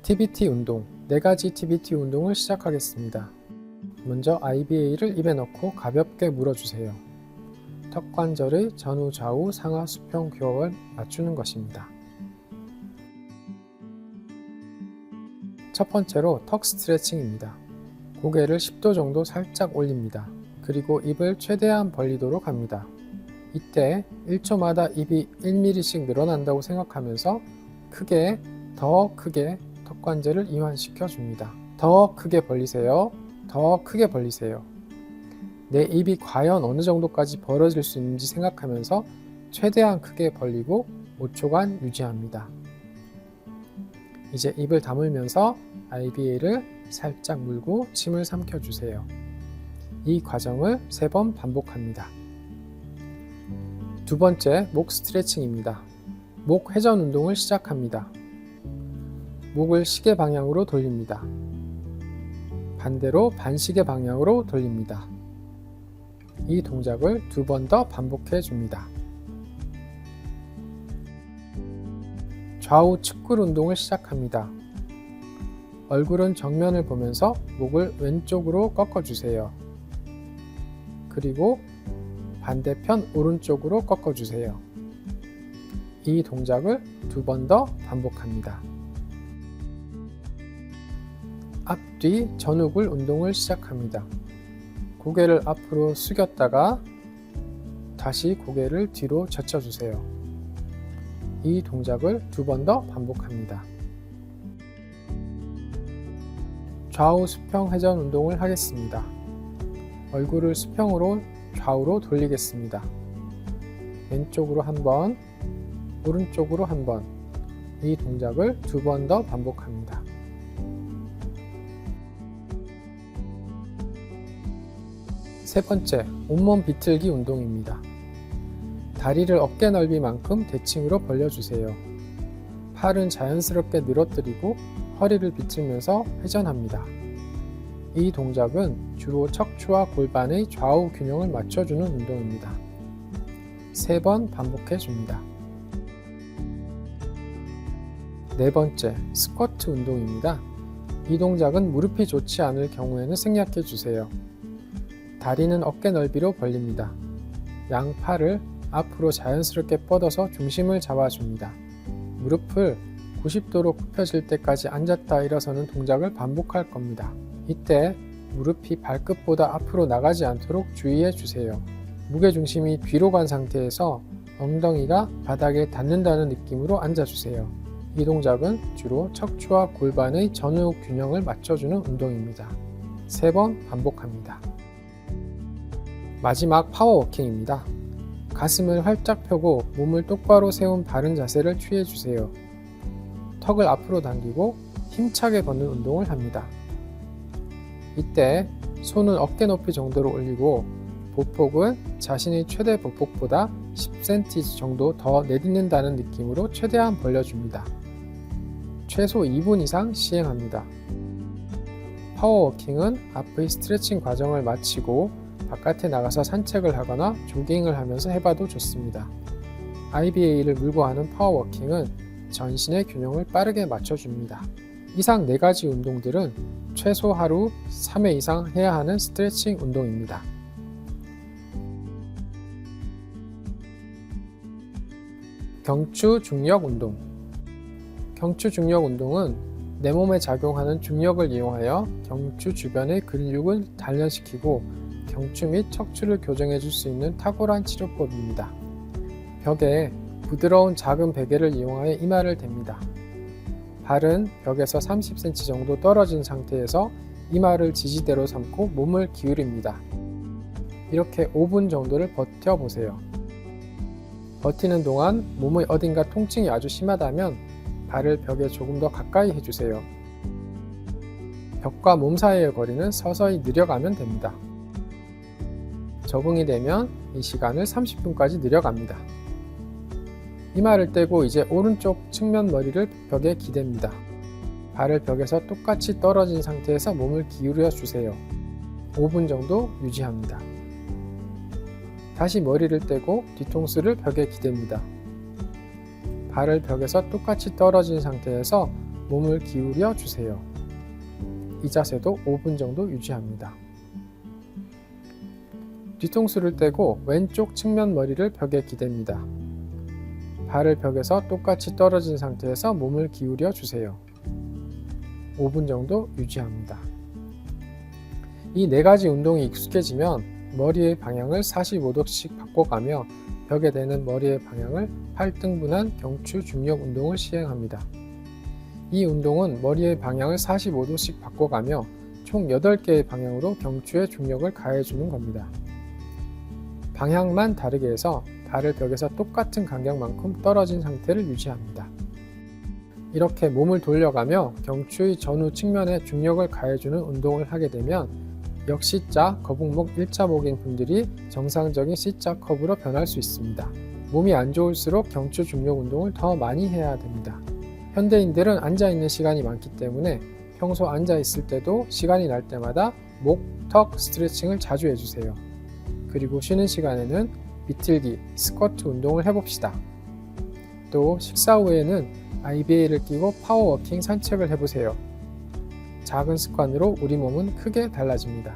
TBT 운동, 4가지 TBT 운동을 시작하겠습니다. 먼저 IBA를 입에 넣고 가볍게 물어주세요. 턱 관절의 전후 좌우 상하 수평 교합을 맞추는 것입니다. 첫 번째로 턱 스트레칭입니다. 고개를 10도 정도 살짝 올립니다. 그리고 입을 최대한 벌리도록 합니다. 이때 1초마다 입이 1mm씩 늘어난다고 생각하면서 더 크게 턱 관절을 이완시켜 줍니다. 더 크게 벌리세요. 더 크게 벌리세요. 내 입이 과연 어느 정도까지 벌어질 수 있는지 생각하면서 최대한 크게 벌리고 5초간 유지합니다. 이제 입을 다물면서 IBA를 살짝 물고 침을 삼켜주세요. 이 과정을 3번 반복합니다. 두 번째, 목 스트레칭입니다. 목 회전 운동을 시작합니다. 목을 시계 방향으로 돌립니다. 반대로 반시계 방향으로 돌립니다. 이 동작을 2번 더 반복해 줍니다. 좌우 측근 운동을 시작합니다. 얼굴은 정면을 보면서 목을 왼쪽으로 꺾어주세요. 그리고 반대편 오른쪽으로 꺾어주세요. 이 동작을 2번 더 반복합니다. 앞뒤 전후굴 운동을 시작합니다. 고개를 앞으로 숙였다가 다시 고개를 뒤로 젖혀주세요. 이 동작을 2번 더 반복합니다. 좌우 수평 회전 운동을 하겠습니다. 얼굴을 수평으로 좌우로 돌리겠습니다. 왼쪽으로 한 번, 오른쪽으로 한 번. 이 동작을 2번 더 반복합니다. 세 번째, 온몸 비틀기 운동입니다. 다리를 어깨 넓이만큼 대칭으로 벌려주세요. 팔은 자연스럽게 늘어뜨리고 허리를 비틀면서 회전합니다. 이 동작은 주로 척추와 골반의 좌우 균형을 맞춰주는 운동입니다. 3번 반복해 줍니다. 네 번째, 스쿼트 운동입니다. 이 동작은 무릎이 좋지 않을 경우에는 생략해 주세요. 다리는 어깨 넓이로 벌립니다. 양팔을 앞으로 자연스럽게 뻗어서 중심을 잡아줍니다. 무릎을 90도로 굽혀질 때까지 앉았다 일어서는 동작을 반복할 겁니다. 이때 무릎이 발끝보다 앞으로 나가지 않도록 주의해 주세요. 무게중심이 뒤로 간 상태에서 엉덩이가 바닥에 닿는다는 느낌으로 앉아주세요. 이 동작은 주로 척추와 골반의 전후 균형을 맞춰주는 운동입니다. 3번 반복합니다. 마지막 파워워킹입니다. 가슴을 활짝 펴고 몸을 똑바로 세운 바른 자세를 취해주세요. 턱을 앞으로 당기고 힘차게 걷는 운동을 합니다. 이때 손은 어깨 높이 정도로 올리고 보폭은 자신의 최대 보폭보다 10cm 정도 더 내딛는다는 느낌으로 최대한 벌려줍니다. 최소 2분 이상 시행합니다. 파워워킹은 앞의 스트레칭 과정을 마치고 바깥에 나가서 산책을 하거나 조깅을 하면서 해봐도 좋습니다. IBA를 물고 하는 파워워킹은 전신의 균형을 빠르게 맞춰줍니다. 이상 4가지 운동들은 최소 하루 3회 이상 해야 하는 스트레칭 운동입니다. 경추 중력 운동. 경추 중력 운동은 내 몸에 작용하는 중력을 이용하여 경추 주변의 근육을 단련시키고 경추 및 척추를 교정해 줄 수 있는 탁월한 치료법입니다. 벽에 부드러운 작은 베개를 이용하여 이마를 댑니다. 발은 벽에서 30cm 정도 떨어진 상태에서 이마를 지지대로 삼고 몸을 기울입니다. 이렇게 5분 정도를 버텨보세요. 버티는 동안 몸의 어딘가 통증이 아주 심하다면 발을 벽에 조금 더 가까이 해주세요. 벽과 몸 사이의 거리는 서서히 늘려가면 됩니다. 적응이 되면 이 시간을 30분까지 늘려갑니다. 이마를 떼고 이제 오른쪽 측면 머리를 벽에 기댑니다. 발을 벽에서 똑같이 떨어진 상태에서 몸을 기울여 주세요. 5분 정도 유지합니다. 다시 머리를 떼고 뒤통수를 벽에 기댑니다. 발을 벽에서 똑같이 떨어진 상태에서 몸을 기울여 주세요. 이 자세도 5분 정도 유지합니다. 뒤통수를 떼고 왼쪽 측면 머리를 벽에 기댑니다. 발을 벽에서 똑같이 떨어진 상태에서 몸을 기울여 주세요. 5분 정도 유지합니다. 이 4가지 운동이 익숙해지면 머리의 방향을 45도씩 바꿔가며 벽에 대는 머리의 방향을 8등분한 경추 중력 운동을 시행합니다. 이 운동은 머리의 방향을 45도씩 바꿔가며 총 8개의 방향으로 경추의 중력을 가해주는 겁니다. 방향만 다르게 해서 발을 벽에서 똑같은 간격만큼 떨어진 상태를 유지합니다. 이렇게 몸을 돌려가며 경추의 전후 측면에 중력을 가해주는 운동을 하게 되면 역C자, 거북목, 일자목인 분들이 정상적인 C자 컵으로 변할 수 있습니다. 몸이 안 좋을수록 경추 중력 운동을 더 많이 해야 됩니다. 현대인들은 앉아있는 시간이 많기 때문에 평소 앉아있을 때도 시간이 날 때마다 목, 턱 스트레칭을 자주 해주세요. 그리고 쉬는 시간에는 비틀기, 스쿼트 운동을 해봅시다. 또 식사 후에는 IBA를 끼고 파워워킹 산책을 해보세요. 작은 습관으로 우리 몸은 크게 달라집니다.